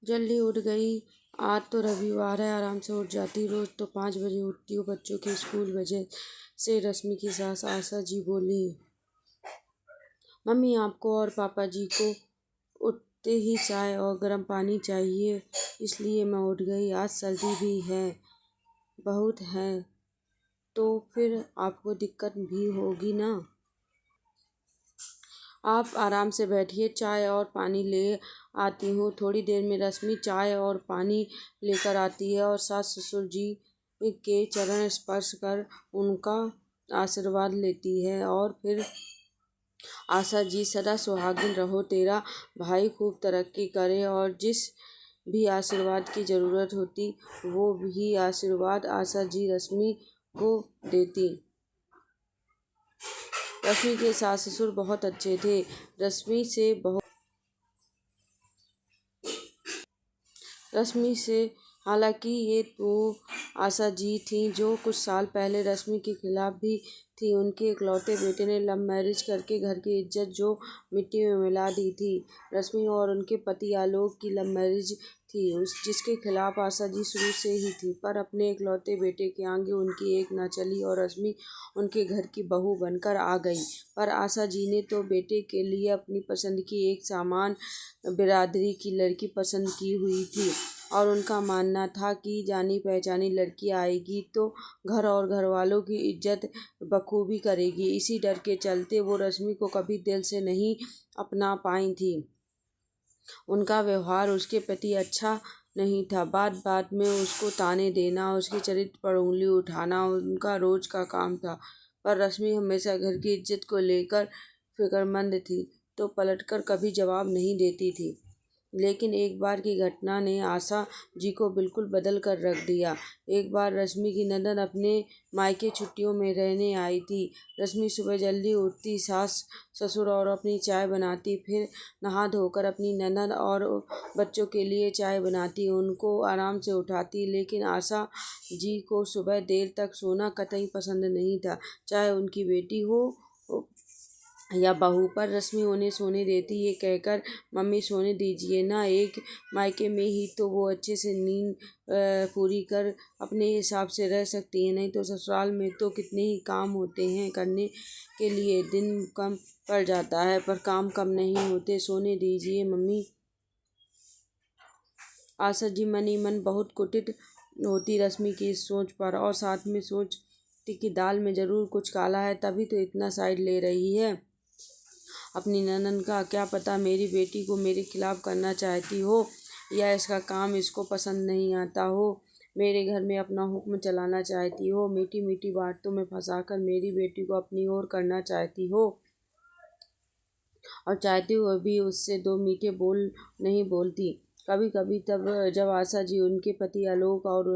जल्दी उठ गई। आज तो रविवार है, आराम से उठ जाती। रोज तो 5 बजे उठती हूँ बच्चों के स्कूल वजह से। रश्मि की सास आशा जी बोली, मम्मी आपको और पापा जी को उठते ही चाय और गर्म पानी चाहिए, इसलिए मैं उठ गई। आज सर्दी भी है बहुत है, तो फिर आपको दिक्कत भी होगी ना। आप आराम से बैठिए, चाय और पानी ले आती हूँ। थोड़ी देर में रश्मि चाय और पानी लेकर आती है और सास ससुर जी के चरण स्पर्श कर उनका आशीर्वाद लेती है और फिर आशा जी सदा सुहागिन रहो, तेरा भाई खूब तरक्की करे और जिस भी आशीर्वाद की ज़रूरत होती वो भी आशीर्वाद आशा जी रश्मि को देती। रश्मि के सास ससुर बहुत अच्छे थे। रश्मि से हालांकि ये तो आशा जी थीं जो कुछ साल पहले रश्मि के खिलाफ भी थी। उनके इकलौते बेटे ने लव मैरिज करके घर की इज्जत जो मिट्टी में मिला दी थी। रश्मि और उनके पति आलोक की लव मैरिज थी, जिसके खिलाफ आशा जी शुरू से ही थी, पर अपने इकलौते बेटे के आगे उनकी एक न चली और रश्मि उनके घर की बहू बनकर आ गई। पर आशा जी ने तो बेटे के लिए अपनी पसंद की एक सामान बिरादरी की लड़की पसंद की हुई थी और उनका मानना था कि जानी पहचानी लड़की आएगी तो घर और घर वालों की इज्जत बखूबी करेगी। इसी डर के चलते वो रश्मि को कभी दिल से नहीं अपना पाई थी। उनका व्यवहार उसके प्रति अच्छा नहीं था। बात बात में उसको ताने देना, उसके चरित्र पर उंगली उठाना उनका रोज का काम था। पर रश्मि हमेशा घर की इज्जत को लेकर फिक्रमंद थी, तो पलटकर कभी जवाब नहीं देती थी। लेकिन एक बार की घटना ने आशा जी को बिल्कुल बदल कर रख दिया। एक बार रश्मि की ननद अपने मायके छुट्टियों में रहने आई थी। रश्मि सुबह जल्दी उठती, सास ससुर और अपनी चाय बनाती, फिर नहा धोकर अपनी ननद और बच्चों के लिए चाय बनाती, उनको आराम से उठाती। लेकिन आशा जी को सुबह देर तक सोना कतई पसंद नहीं था, चाहे उनकी बेटी हो या बहू। पर रश्मि उन्हें सोने देती, ये कहकर, मम्मी सोने दीजिए ना, एक मायके में ही तो वो अच्छे से नींद पूरी कर अपने हिसाब से रह सकती है, नहीं तो ससुराल में तो कितने ही काम होते हैं करने के लिए, दिन कम पड़ जाता है पर काम कम नहीं होते, सोने दीजिए मम्मी। आशा जी मन ही मन बहुत कुटिल होती रश्मि की इस सोच पर, और साथ में सोचती कि दाल में ज़रूर कुछ काला है, तभी तो इतना साइड ले रही है अपनी ननद का। क्या पता मेरी बेटी को मेरे खिलाफ करना चाहती हो, या इसका काम इसको पसंद नहीं आता हो, मेरे घर में अपना हुक्म चलाना चाहती हो, मीठी मीठी बातों में फंसाकर मेरी बेटी को अपनी ओर करना चाहती हो, और चाहते हुए भी उससे दो मीठे बोल नहीं बोलती। कभी कभी तब जब आशा जी, उनके पति आलोक और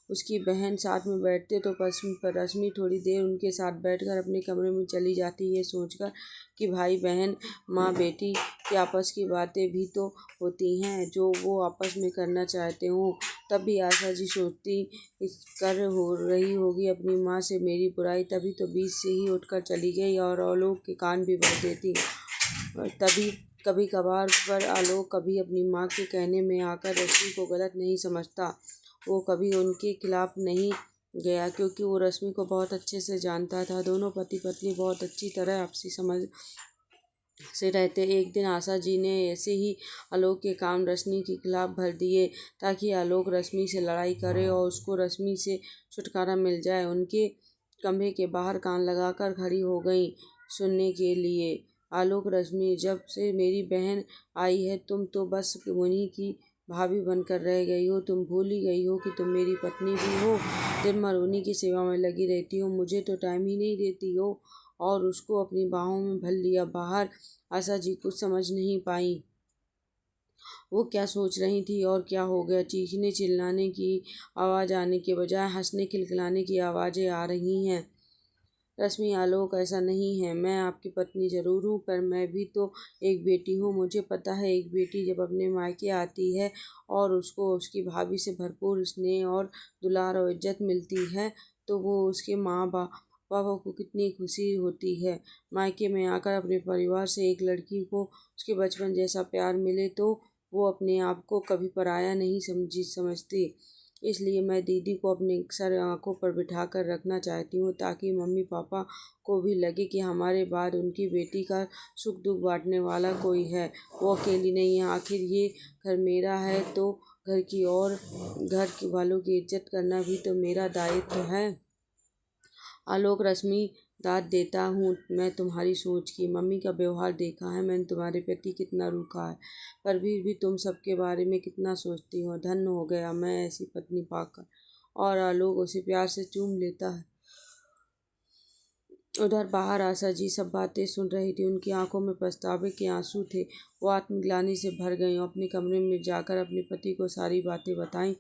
उसकी बहन साथ में बैठते तो रश्मि थोड़ी देर उनके साथ बैठकर अपने कमरे में चली जाती, ये सोचकर कि भाई बहन माँ बेटी की आपस की बातें भी तो होती हैं जो वो आपस में करना चाहते हों। तब भी आशा जी सोचती कर हो रही होगी अपनी माँ से मेरी बुराई, तभी तो बीच से ही उठकर चली गई और आलोक के कान भी भर देती। तभी कभी कभार पर आलोक कभी अपनी माँ के कहने में आकर रश्मि को गलत नहीं समझता। वो कभी उनके खिलाफ नहीं गया, क्योंकि वो रश्मि को बहुत अच्छे से जानता था। दोनों पति पत्नी बहुत अच्छी तरह आपसी समझ से रहते। एक दिन आशा जी ने ऐसे ही आलोक के काम रश्मि के खिलाफ भर दिए, ताकि आलोक रश्मि से लड़ाई करे और उसको रश्मि से छुटकारा मिल जाए। उनके कमरे के बाहर कान लगाकर खड़ी हो गई सुनने के लिए। आलोक, रश्मि, जब से मेरी बहन आई है तुम तो बस उन्हीं की भाभी बनकर रह गई हो। तुम भूल ही गई हो कि तुम मेरी पत्नी भी हो, दिन भर उन्हीं की सेवा में लगी रहती हो, मुझे तो टाइम ही नहीं देती हो। और उसको अपनी बाहों में भर लिया बाहर। आशा जी कुछ समझ नहीं पाई वो क्या सोच रही थी और क्या हो गया। चीखने चिल्लाने की आवाज़ आने के बजाय हंसने खिलखिलाने की आवाज़ें आ रही हैं। रश्मि, आलोक, ऐसा नहीं है, मैं आपकी पत्नी ज़रूर हूँ, पर मैं भी तो एक बेटी हूँ। मुझे पता है एक बेटी जब अपने मायके आती है और उसको उसकी भाभी से भरपूर स्नेह और दुलार और इज्जत मिलती है, तो वो उसके माँ पापा को कितनी खुशी होती है। मायके में आकर अपने परिवार से एक लड़की को उसके बचपन जैसा प्यार मिले तो वो अपने आप को कभी पराया नहीं समझती। इसलिए मैं दीदी को अपने सर आंखों पर बिठा कर रखना चाहती हूँ, ताकि मम्मी पापा को भी लगे कि हमारे बाद उनकी बेटी का सुख दुख बांटने वाला कोई है, वो अकेली नहीं है। आखिर ये घर मेरा है तो घर की और घर के वालों की इज्जत करना भी तो मेरा दायित्व है। आलोक रश्मि दाद देता हूँ। मैं तुम्हारी सोच की मम्मी का व्यवहार देखा है, मैंने तुम्हारे प्रति कितना रूखा है, पर भी तुम सबके बारे में कितना सोचती हो। धन्य हो गया मैं ऐसी पत्नी पाकर। और आलोक उसे प्यार से चूम लेता है। उधर बाहर आशा जी सब बातें सुन रही थी। उनकी आंखों में पछतावे के आंसू थे। वो आत्मग्लानि से भर गईं और अपने कमरे में जाकर अपने पति को सारी बातें बताईं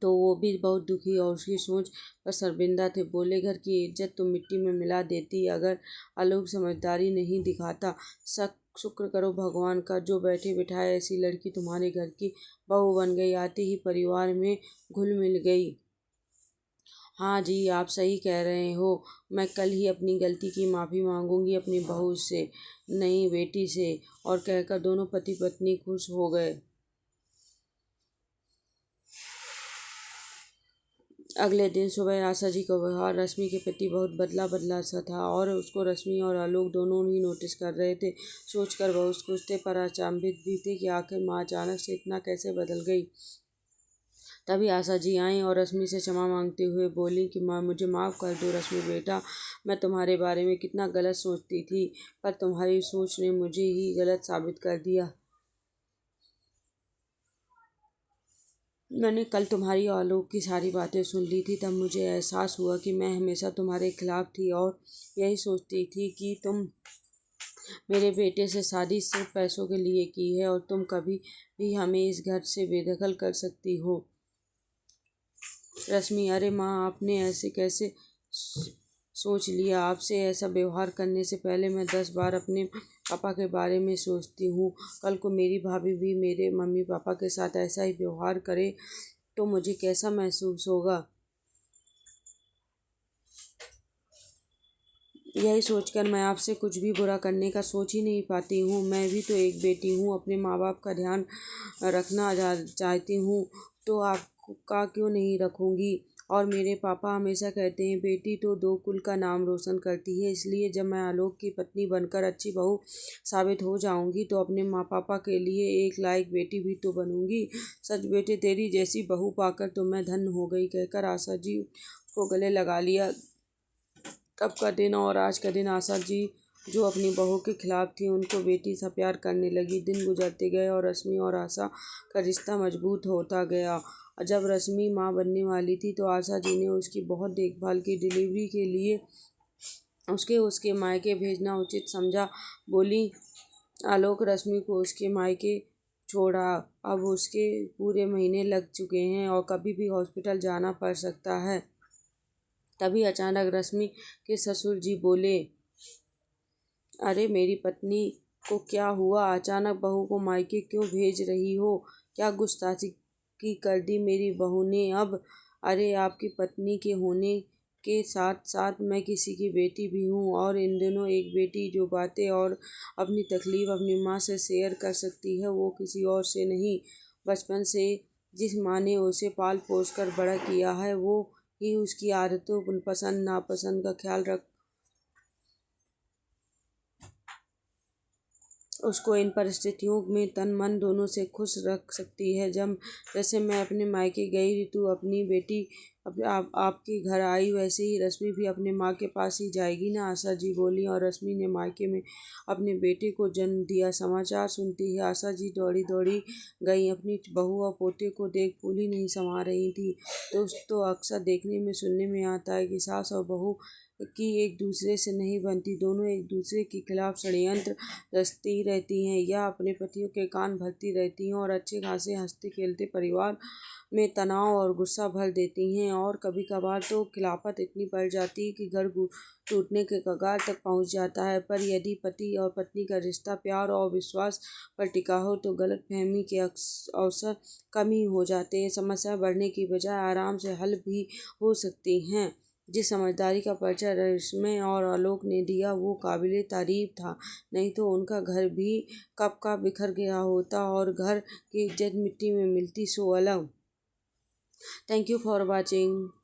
तो वो भी बहुत दुखी और उसकी सोच पर शर्मिंदा थे। बोले, घर की इज्जत तो मिट्टी में मिला देती अगर आलोक समझदारी नहीं दिखाता। शुक्र करो भगवान का, जो बैठे बिठाए ऐसी लड़की तुम्हारे घर की बहू बन गई, आते ही परिवार में घुल मिल गई। हाँ जी, आप सही कह रहे हो। मैं कल ही अपनी गलती की माफ़ी मांगूंगी अपनी बहू से, नई बेटी से। और कहकर दोनों पति पत्नी खुश हो गए। अगले दिन सुबह आशा जी का व्यवहार रश्मि के प्रति बहुत बदला बदला सा था और उसको रश्मि और आलोक दोनों ही नोटिस कर रहे थे। सोचकर वह उस कुछ थे पर अचंभित भी थे कि आखिर माँ अचानक से इतना कैसे बदल गई। तभी आशा जी आईं और रश्मि से क्षमा मांगते हुए बोली कि माँ, मुझे माफ़ कर दो रश्मि बेटा, मैं तुम्हारे बारे में कितना गलत सोचती थी, पर तुम्हारी सोच ने मुझे ही गलत साबित कर दिया। मैंने कल तुम्हारी और आलोक की सारी बातें सुन ली थी, तब मुझे एहसास हुआ कि मैं हमेशा तुम्हारे खिलाफ थी और यही सोचती थी कि तुम मेरे बेटे से शादी सिर्फ पैसों के लिए की है और तुम कभी भी हमें इस घर से बेदखल कर सकती हो। रश्मि, अरे माँ, आपने ऐसे कैसे सोच लिया? आपसे ऐसा व्यवहार करने से पहले मैं 10 बार अपने पापा के बारे में सोचती हूँ। कल को मेरी भाभी भी मेरे मम्मी पापा के साथ ऐसा ही व्यवहार करे तो मुझे कैसा महसूस होगा। यही सोचकर मैं आपसे कुछ भी बुरा करने का सोच ही नहीं पाती हूँ। मैं भी तो एक बेटी हूँ, अपने माँ बाप का ध्यान रखना चाहती हूँ, तो आपका क्यों नहीं रखूँगी। और मेरे पापा हमेशा कहते हैं, बेटी तो दो कुल का नाम रोशन करती है। इसलिए जब मैं आलोक की पत्नी बनकर अच्छी बहू साबित हो जाऊंगी तो अपने माँ पापा के लिए एक लायक बेटी भी तो बनूंगी। सच बेटे, तेरी जैसी बहू पाकर तो मैं धन्य हो गई, कहकर आशा जी को गले लगा लिया। तब का दिन और आज का दिन आशा जी जो अपनी बहू के खिलाफ थी, उनको बेटी सा प्यार करने लगी। दिन गुजरते गए और रश्मि और आशा का रिश्ता मजबूत होता गया। जब रश्मि माँ बनने वाली थी तो आशा जी ने उसकी बहुत देखभाल की। डिलीवरी के लिए उसके मायके भेजना उचित समझा। बोली, आलोक रश्मि को उसके मायके छोड़ा, अब उसके पूरे महीने लग चुके हैं और कभी भी हॉस्पिटल जाना पड़ सकता है। तभी अचानक रश्मि के ससुर जी बोले, अरे मेरी पत्नी को क्या हुआ? अचानक बहू को मायके क्यों भेज रही हो? क्या गुस्ताखी की कर दी मेरी बहू ने अब? अरे आपकी पत्नी के होने के साथ साथ मैं किसी की बेटी भी हूँ, और इन दिनों एक बेटी जो बातें और अपनी तकलीफ अपनी माँ से शेयर कर सकती है वो किसी और से नहीं। बचपन से जिस माँ ने उसे पाल पोस कर बड़ा किया है वो ही उसकी आदतों, पसंद नापसंद का ख्याल रख उसको इन परिस्थितियों में तन मन दोनों से खुश रख सकती है। जब जैसे मैं अपने मायके गई ऋतु अपनी बेटी आपके घर आई, वैसे ही रश्मि भी अपने माँ के पास ही जाएगी ना, आशा जी बोली। और रश्मि ने मायके में अपने बेटे को जन्म दिया। समाचार सुनती ही आशा जी दौड़ी दौड़ी गई। अपनी बहू और पोते को देख फूल ही नहीं समा रही थी। दोस्तों, अक्सर देखने में सुनने में आता है कि सास और बहू की एक दूसरे से नहीं बनती, दोनों एक दूसरे के खिलाफ षड्यंत्र रचती रहती हैं या अपने पतियों के कान भरती रहती हैं और अच्छे खासे हंसते खेलते परिवार में तनाव और गुस्सा भर देती हैं। और कभी कभार तो खिलाफत इतनी बढ़ जाती है कि घर टूटने के कगार तक पहुंच जाता है। पर यदि पति और पत्नी का रिश्ता प्यार और विश्वास पर टिका हो तो गलतफहमी के अवसर कम ही हो जाते हैं। समस्या बढ़ने की बजाय आराम से हल भी हो सकती हैं। जिस समझदारी का परिचय रेशमी और आलोक ने दिया वो काबिले तारीफ था। नहीं तो उनका घर भी कब का बिखर गया होता और घर की इज्जत मिट्टी में मिलती। सो अलग। Thank you for watching.